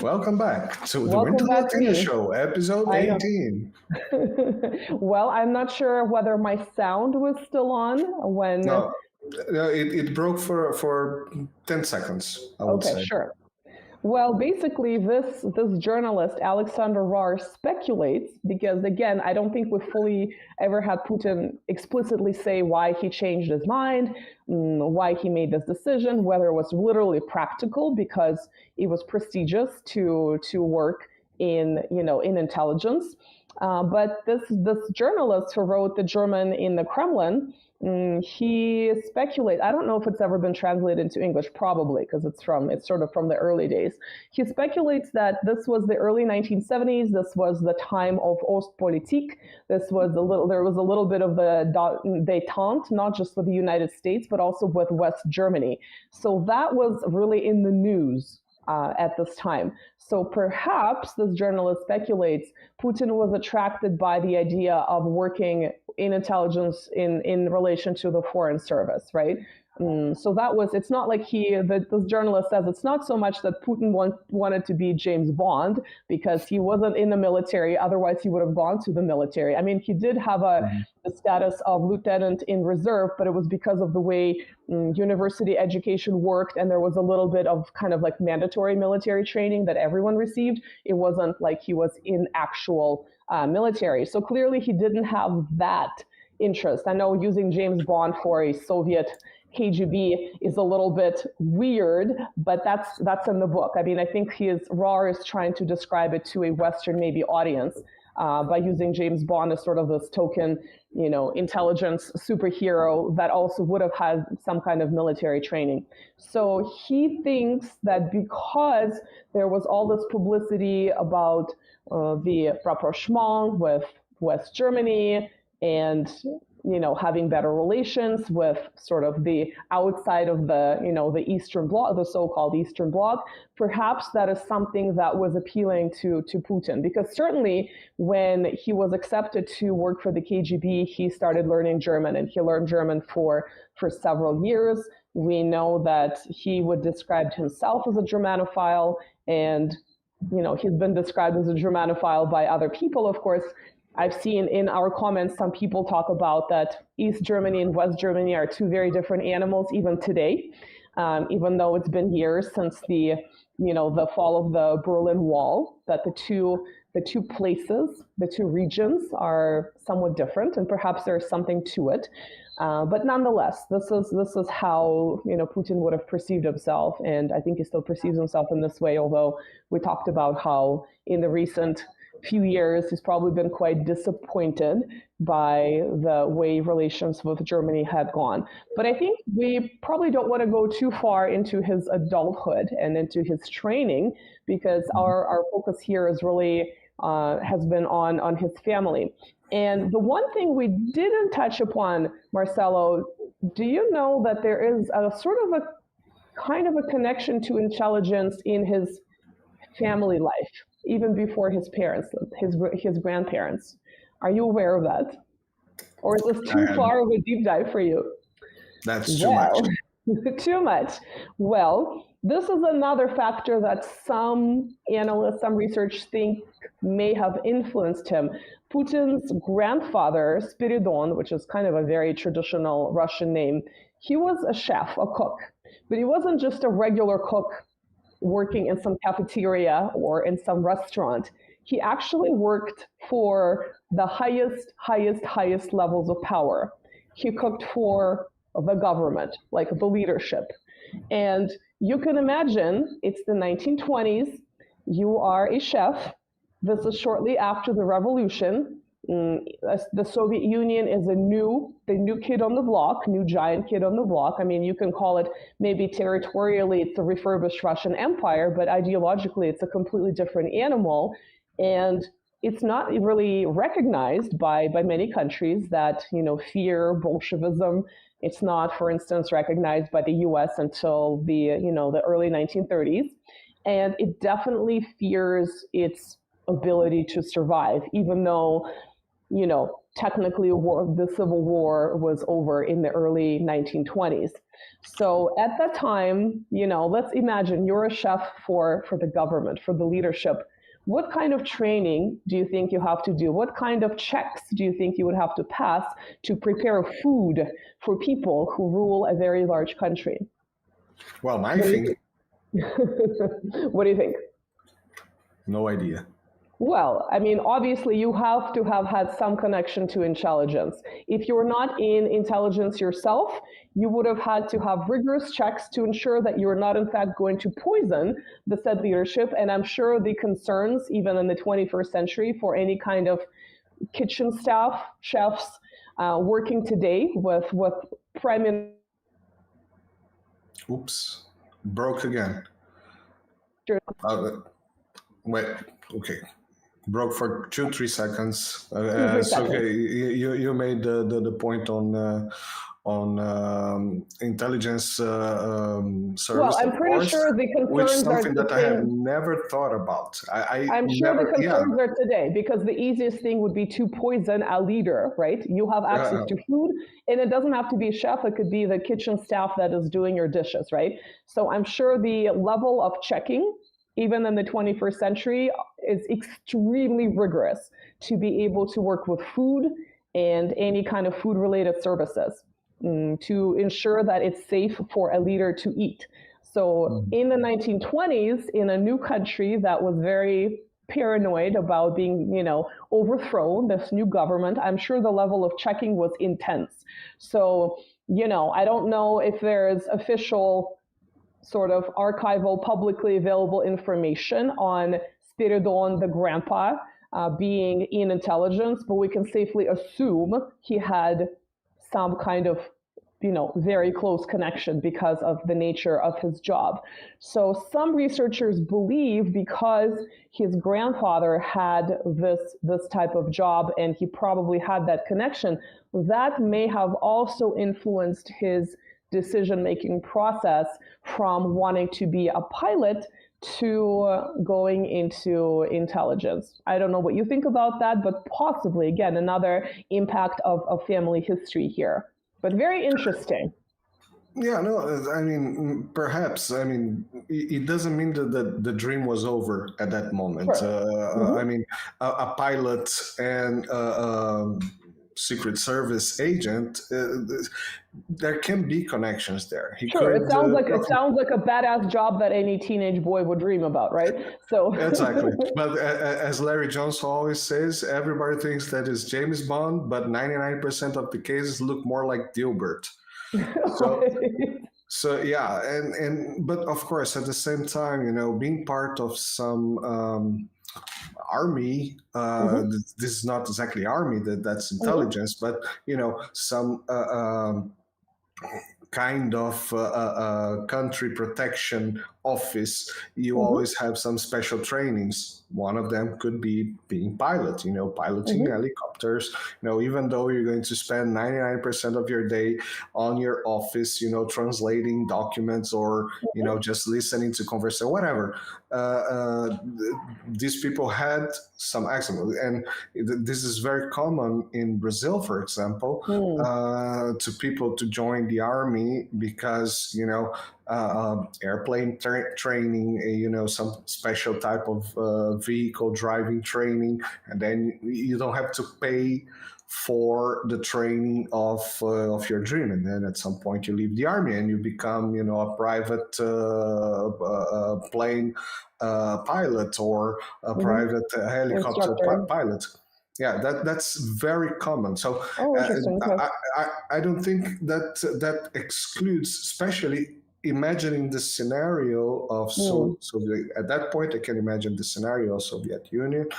Welcome back to the Welcome Winter back to Latina me. Show, episode I know. 18. Well, I'm not sure whether my sound was still on when. No, it broke for 10 seconds, I would Okay, say. sure. Well, basically, this journalist, Alexander Rar, speculates, because again, I don't think we fully ever had Putin explicitly say why he changed his mind, why he made this decision, whether it was literally practical because it was prestigious to work in intelligence. But this journalist who wrote The German in the Kremlin, he speculates. I don't know if it's ever been translated into English, probably, because it's sort of from the early days. He speculates that this was the early 1970s. This was the time of Ostpolitik. There was a little bit of the détente, not just with the United States, but also with West Germany. So that was really in the news at this time. So perhaps this journalist speculates Putin was attracted by the idea of working in intelligence in relation to the foreign service, right? So that was, it's not like this journalist says it's not so much that Putin wanted to be James Bond because he wasn't in the military, otherwise he would have gone to the military. I mean, he did have the status of lieutenant in reserve, but it was because of the way university education worked, and there was a little bit of kind of like mandatory military training that everyone received. It wasn't like he was in actual military. So clearly he didn't have that interest. I know using James Bond for a Soviet KGB is a little bit weird, but that's in the book. I mean, I think Rar is trying to describe it to a Western maybe audience by using James Bond as sort of this token, intelligence superhero that also would have had some kind of military training. So he thinks that because there was all this publicity about the rapprochement with West Germany and having better relations with sort of the outside of the Eastern Bloc, the so-called Eastern Bloc, perhaps that is something that was appealing to Putin. Because certainly when he was accepted to work for the KGB, he started learning German, and he learned German for several years. We know that he would describe himself as a Germanophile, and he's been described as a Germanophile by other people, of course. I've seen in our comments some people talk about that East Germany and West Germany are two very different animals even today, even though it's been years since the fall of the Berlin Wall, that the two places, the two regions are somewhat different, and perhaps there's something to it. But nonetheless, this is how Putin would have perceived himself, and I think he still perceives himself in this way. Although we talked about how in the recent few years he's probably been quite disappointed by the way relations with Germany had gone. But I think we probably don't want to go too far into his adulthood and into his training, because our focus here is really has been on his family. And the one thing we didn't touch upon, Marcelo, do you know that there is a sort of a kind of a connection to intelligence in his family life, even before his parents, his grandparents? Are you aware of that? Or is this too far of a deep dive for you? That's too much. Too much. Well, this is another factor that some analysts, some research think may have influenced him. Putin's grandfather, Spiridon, which is kind of a very traditional Russian name, he was a chef, a cook. But he wasn't just a regular cook working in some cafeteria or in some restaurant. He actually worked for the highest levels of power. He cooked for the government, like the leadership. And you can imagine, it's the 1920s, you are a chef. This is shortly after the revolution. The Soviet Union is the new kid on the block, new giant kid on the block. I mean, you can call it, maybe territorially, it's the refurbished Russian Empire, but ideologically, it's a completely different animal. And it's not really recognized by many countries that, fear Bolshevism. It's not, for instance, recognized by the US until the early 1930s. And it definitely fears its ability to survive, even though, technically the Civil War was over in the early 1920s. So at that time, let's imagine you're a chef for the government, for the leadership. What kind of training do you think you have to do? What kind of checks do you think you would have to pass to prepare food for people who rule a very large country? Well, I think... What do you think? No idea. Well, I mean, obviously, you have to have had some connection to intelligence. If you're not in intelligence yourself, you would have had to have rigorous checks to ensure that you're not, in fact, going to poison the said leadership. And I'm sure the concerns, even in the 21st century, for any kind of kitchen staff, chefs working today with prime minister. Oops, broke again. Wait, okay. Broke for 2-3 seconds. Okay, you made the point on intelligence service. Well, I'm pretty sure the concerns which is something are that I have never thought about. I'm sure the concerns are today, because the easiest thing would be to poison a leader, right? You have access to food, and it doesn't have to be a chef. It could be the kitchen staff that is doing your dishes, right? So I'm sure the level of checking, even in the 21st century, is extremely rigorous to be able to work with food and any kind of food-related services to ensure that it's safe for a leader to eat. So in the 1920s, in a new country that was very paranoid about being, overthrown, this new government, I'm sure the level of checking was intense. So, I don't know if there's official sort of archival, publicly available information on Spiridon, the grandpa, being in intelligence, but we can safely assume he had some kind of, very close connection because of the nature of his job. So some researchers believe because his grandfather had this type of job and he probably had that connection, that may have also influenced his decision-making process from wanting to be a pilot to going into intelligence. I don't know what you think about that, but possibly, again, another impact of family history here. But very interesting. Yeah, no, I mean, perhaps. I mean, it doesn't mean that the dream was over at that moment. Sure. I mean, a pilot and Secret Service agent, there can be connections there. Sure, it sounds like a badass job that any teenage boy would dream about, right? So exactly. But as Larry Johnson always says, everybody thinks that is James Bond, but 99% of the cases look more like Dilbert. So yeah, but of course, at the same time, being part of some army, this is not exactly army, that's intelligence, but some kind of country protection office, you always have some special trainings. One of them could be being pilot, piloting helicopters. Even though you're going to spend 99% of your day on your office, translating documents or, just listening to conversation, whatever. These people had some accent. And this is very common in Brazil, for example, to people to join the army because, airplane training, some special type of vehicle driving training, and then you don't have to pay for the training of your dream, and then at some point you leave the army and you become a private plane pilot or a private helicopter pilot. Yeah, that's very common. So I don't think that excludes, especially imagining the scenario of Soviet. At that point, I can imagine the scenario of Soviet Union,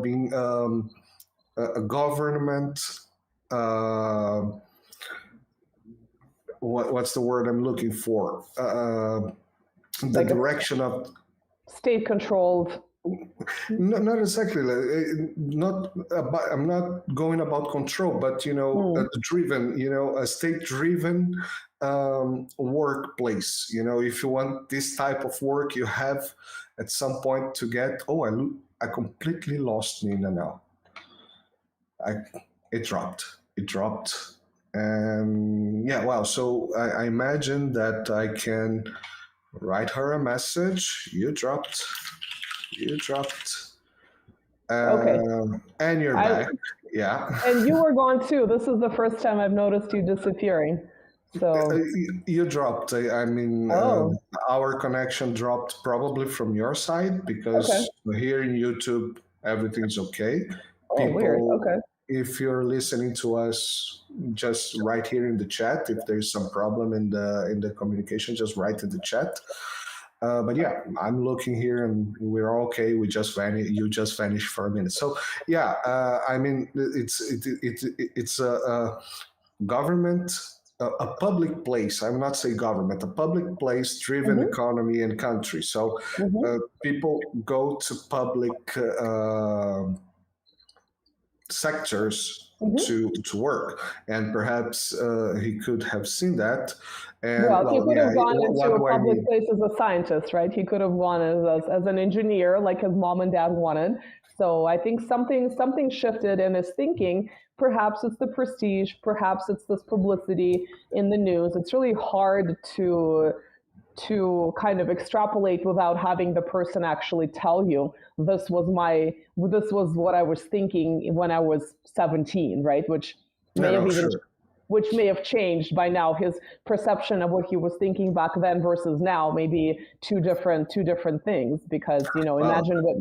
being a government. What's the word I'm looking for? The like direction of state-controlled. No, not exactly. I'm not going about control, but driven. A state-driven workplace. If you want this type of work, you have at some point to get. Oh, I completely lost Nina now. it dropped. It dropped. And yeah, wow. So I imagine that I can write her a message. You dropped. Okay. And you're back. Yeah. And you were gone too. This is the first time I've noticed you disappearing. So You dropped. I mean, our connection dropped probably from your side because here in YouTube everything's okay. Oh, weird. Okay. If you're listening to us, just write here in the chat. If there's some problem in the communication, just write in the chat. But yeah, I'm looking here and we're okay. We just vanished. You just vanished for a minute. So yeah, I mean, it's a government, a public place. I will not say government, a public place driven economy and country. So people go to public sectors to work, and perhaps he could have seen that. And he could have gone into a public place as a scientist, right? He could have gone as an engineer, like his mom and dad wanted. So I think something shifted in his thinking. Perhaps it's the prestige. Perhaps it's this publicity in the news. It's really hard to kind of extrapolate without having the person actually tell you this was what I was thinking when I was 17, right? Which may have changed by now. His perception of what he was thinking back then versus now may be two different things, because imagine what.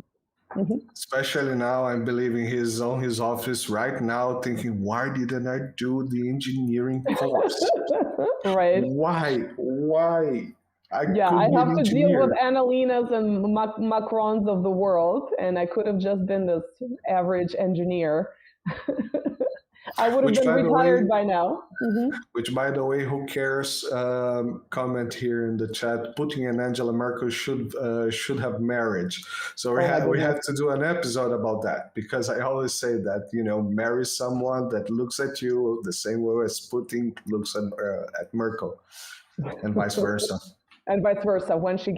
Especially now, I'm believing he's on his office right now thinking, why didn't I do the engineering course? Right. Why? I have to deal with Annalinas and Macrons of the world, and I could have just been this average engineer. I would have been retired by now. Which, by the way, who cares? Comment here in the chat. Putin and Angela Merkel should have marriage. So we have to do an episode about that, because I always say that marry someone that looks at you the same way as Putin looks at Merkel, and vice versa. And vice versa, when she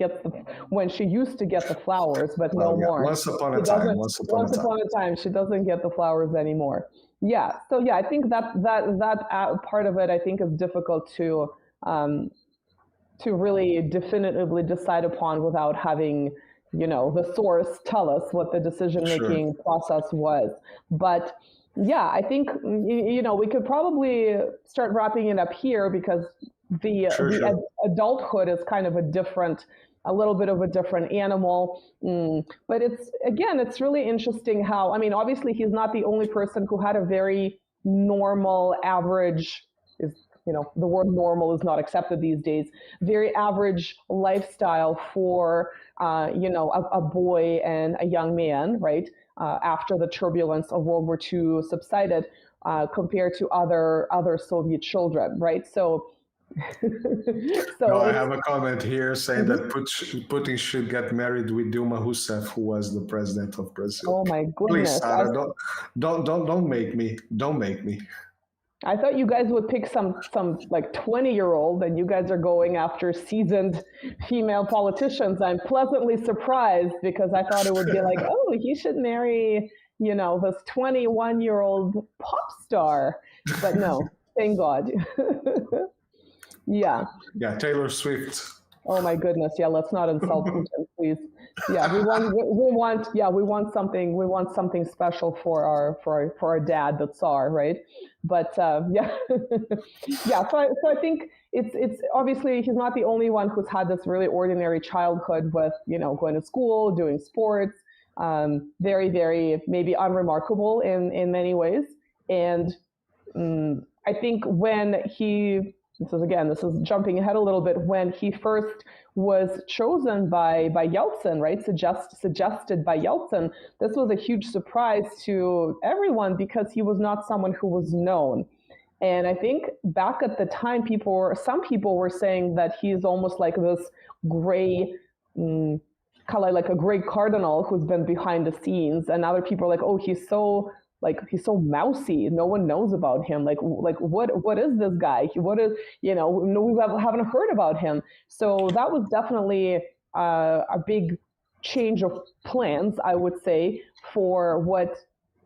used to get the flowers, but no more. Once upon a time, she doesn't get the flowers anymore. Yeah. So yeah, I think that part of it, I think, is difficult to really definitively decide upon without having the source tell us what the decision-making process was. But yeah, I think we could probably start wrapping it up here, because the adulthood is kind of a little bit of a different animal. But it's really interesting how, I mean, obviously he's not the only person who had a very normal, average, the word normal is not accepted these days, very average lifestyle for, a boy and a young man, right? After the turbulence of World War II subsided, compared to other Soviet children, right? So I have a comment here saying that Putin should get married with Dilma Rousseff, who was the president of Brazil. Oh my goodness! Please, Sarah, don't make me. Don't make me. I thought you guys would pick some like 20-year-old, and you guys are going after seasoned female politicians. I'm pleasantly surprised, because I thought it would be like, oh, he should marry, this 21-year-old pop star. But no, thank God. Yeah, Taylor Swift. Oh my goodness, yeah, let's not insult Putin, please. Yeah, we want something special for our dad, the Tsar, right? But yeah. So I think it's obviously he's not the only one who's had this really ordinary childhood with going to school, doing sports, very, very maybe unremarkable in many ways. And I think when this is jumping ahead a little bit, when he first was chosen by Yeltsin, right? Suggested by Yeltsin, this was a huge surprise to everyone, because he was not someone who was known. And I think back at the time, some people were saying that he's almost like this gray, kind of like a gray cardinal who's been behind the scenes. And other people are like, oh, he's so mousy. No one knows about him. Like what is this guy? What is, we haven't heard about him. So that was definitely a big change of plans, I would say, for what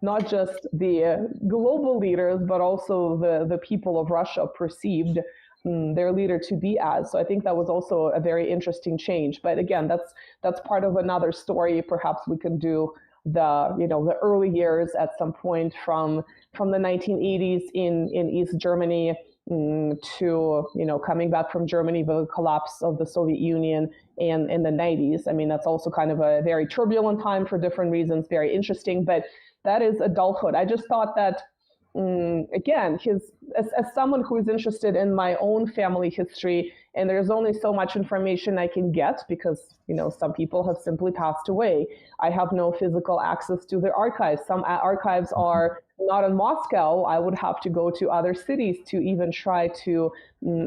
not just the global leaders, but also the people of Russia perceived their leader to be as. So I think that was also a very interesting change. But again, that's part of another story. Perhaps we can do the early years at some point from the 1980s in East Germany to coming back from Germany, the collapse of the Soviet Union, and in the 90s. I mean, that's also kind of a very turbulent time for different reasons, very interesting, but that is adulthood. I just thought that, again, as someone who is interested in my own family history, and there's only so much information I can get because, some people have simply passed away. I have no physical access to the archives. Some archives are not in Moscow. I would have to go to other cities to even try to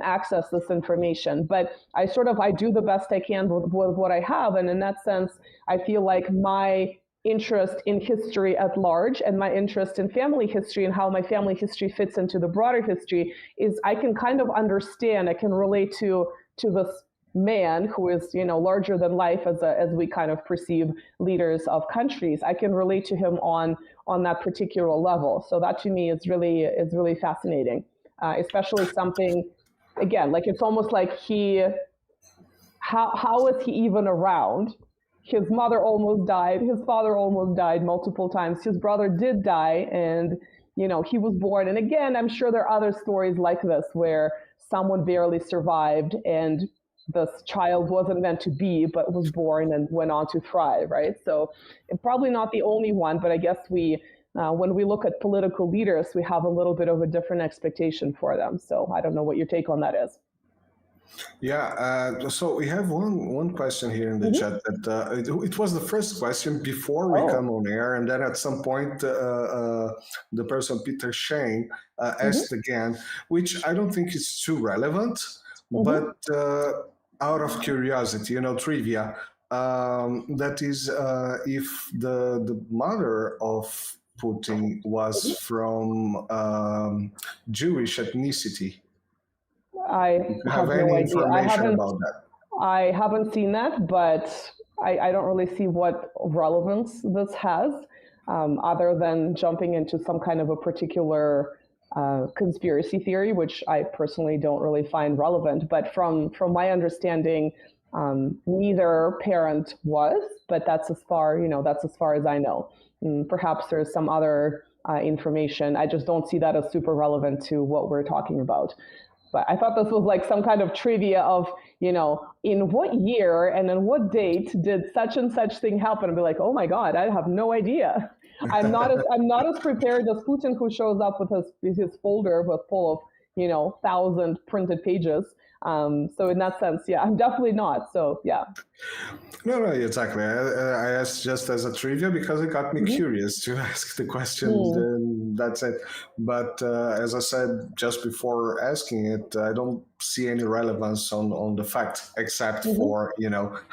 access this information. But I do the best I can with what I have. And in that sense, I feel like my interest in history at large and my interest in family history and how my family history fits into the broader history is I can kind of understand, I can relate to this man who is, larger than life as we kind of perceive leaders of countries. I can relate to him on that particular level. So that to me is really fascinating, especially something, again, like it's almost like how is he even around? His mother almost died. His father almost died multiple times. His brother did die, and he was born. And again, I'm sure there are other stories like this where someone barely survived, and this child wasn't meant to be, but was born and went on to thrive, right? So, and probably not the only one, but I guess when we look at political leaders, we have a little bit of a different expectation for them. So I don't know what your take on that is. Yeah, so we have one question here in the chat that it was the first question before we come on air, and then at some point the person Peter Shane asked again, which I don't think is too relevant, but out of curiosity, trivia, that is if the mother of Putin was from Jewish ethnicity. I have any no idea. information about that? I haven't seen that, but I don't really see what relevance this has, other than jumping into some kind of a particular conspiracy theory, which I personally don't really find relevant. But from my understanding, neither parent was, but that's as far as I know. Perhaps there's some other information. I just don't see that as super relevant to what we're talking about. But I thought this was like some kind of trivia of, in what year and on what date did such and such thing happen? And be like, oh my God, I have no idea. I'm not as prepared as Putin, who shows up with his folder full of 1,000 printed pages. So in that sense, yeah, I'm definitely not. So yeah. No, exactly. I asked just as a trivia because it got me curious to ask the question. And that's it. But as I said just before asking it, I don't see any relevance on the fact, except for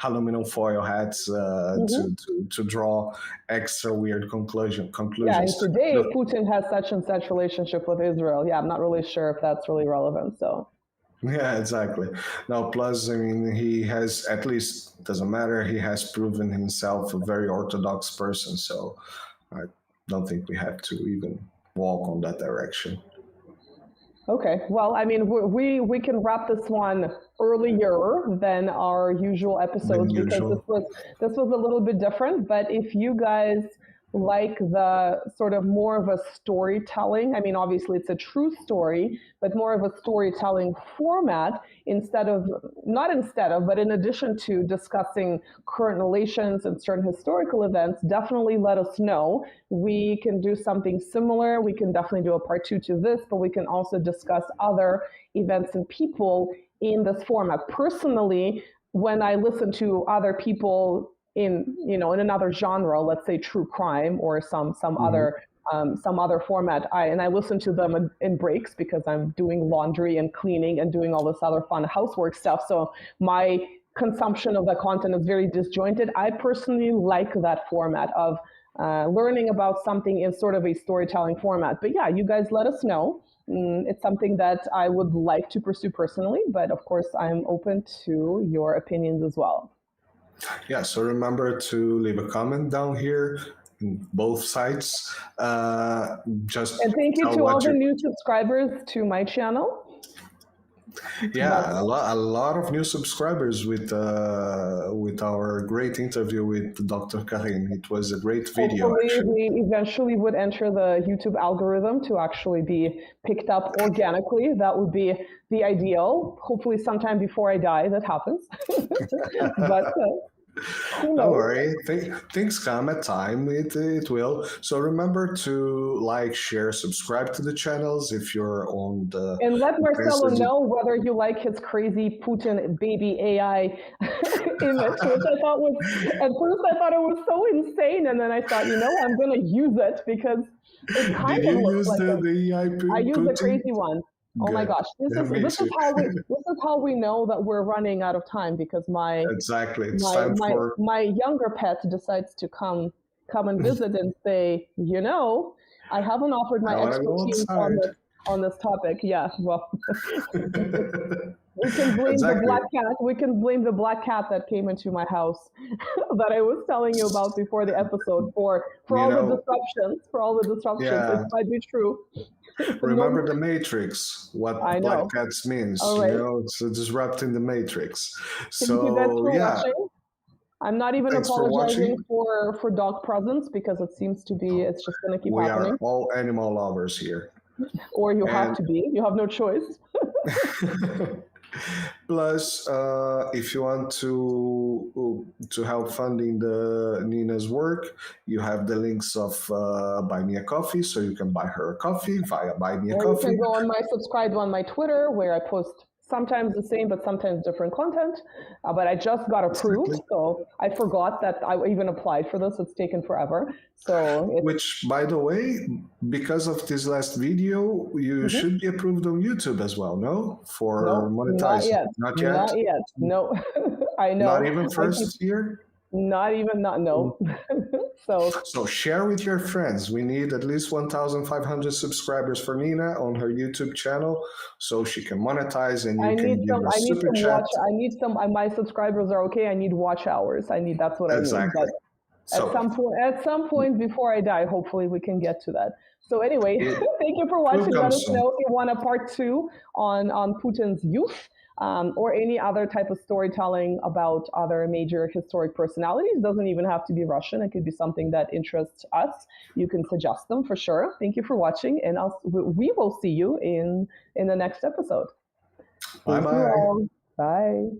aluminum foil hats to draw extra weird conclusions. Yeah, and today Putin has such and such relationship with Israel. Yeah, I'm not really sure if that's really relevant. So. Yeah, exactly. Now, plus, I mean, he has, at least, doesn't matter, he has proven himself a very orthodox person. So I don't think we have to even walk on that direction. Okay, well, I mean, we can wrap this one earlier than our usual episodes because this was a little bit different. But if you guys like the sort of more of a storytelling, I mean, obviously it's a true story, but more of a storytelling format but in addition to discussing current relations and certain historical events, definitely let us know. We can do something similar. We can definitely do a part 2 to this, but we can also discuss other events and people in this format. Personally, when I listen to other people in another genre, let's say true crime or some other format, I listen to them in breaks because I'm doing laundry and cleaning and doing all this other fun housework stuff. So my consumption of that content is very disjointed. I personally like that format of learning about something in sort of a storytelling format. But yeah, you guys let us know. It's something that I would like to pursue personally, but of course I'm open to your opinions as well. Yeah, so remember to leave a comment down here in both sites. Just and thank you tell to all what the you new subscribers to my channel. Yeah, a lot of new subscribers with our great interview with Dr. Karin. It was a great video, Hopefully, actually. we eventually would enter the YouTube algorithm to actually be picked up organically. That would be the ideal. Hopefully, sometime before I die, that happens. But who knows? Don't worry, things come at time. It will. So remember to like, share, subscribe to the channels if you're on the. And let Marcelo message- know whether you like his crazy Putin baby AI image, which I thought was, at first I thought it was so insane, and then I thought, I'm going to use it because it kind Did of you looks use like the AI I used the crazy one. Oh my Good. gosh, this is how we know that we're running out of time, because Exactly. It's time for my younger pet decides to come and visit and say, I haven't offered my I wanna go expertise outside. on this topic. Yeah, well, we can blame Exactly. the black cat. We can blame the black cat that came into my house that I was telling you about before the episode for all the disruptions. For all the disruptions, Yeah. it might be true. Remember the Matrix, what I know. Black Cats means. All right. It's disrupting the Matrix. Thank you guys for yeah, watching. I'm not even Thanks for apologizing watching. for dog presence, because it seems to be, it's just going to keep we happening. are all animal lovers here. Or you have to be. You have no choice. Plus, if you want to help funding the Nina's work, you have the links of Buy Me a Coffee, so you can buy her a coffee via Buy Me a Or Coffee. you can go on subscribe on my Twitter, where I post sometimes the same, but sometimes different content. But I just got approved, so I forgot that I even applied for this. It's taken forever. So Which, by the way, because of this last video, you should be approved on YouTube as well, no? For monetizing. Not yet. No, I know. Not even first year? No. So share with your friends. We need at least 1,500 subscribers for Nina on her YouTube channel, so she can monetize and you can give a super chat. I need some. My subscribers are okay. I need watch hours. That's what I need. But at some point before I die, hopefully we can get to that. So anyway, thank you for watching. Let us know if you want a part 2 on Putin's youth. Or any other type of storytelling about other major historic personalities. Doesn't even have to be Russian. It could be something that interests us. You can suggest them for sure. Thank you for watching, and we will see you in the next episode. Bye-bye. Bye.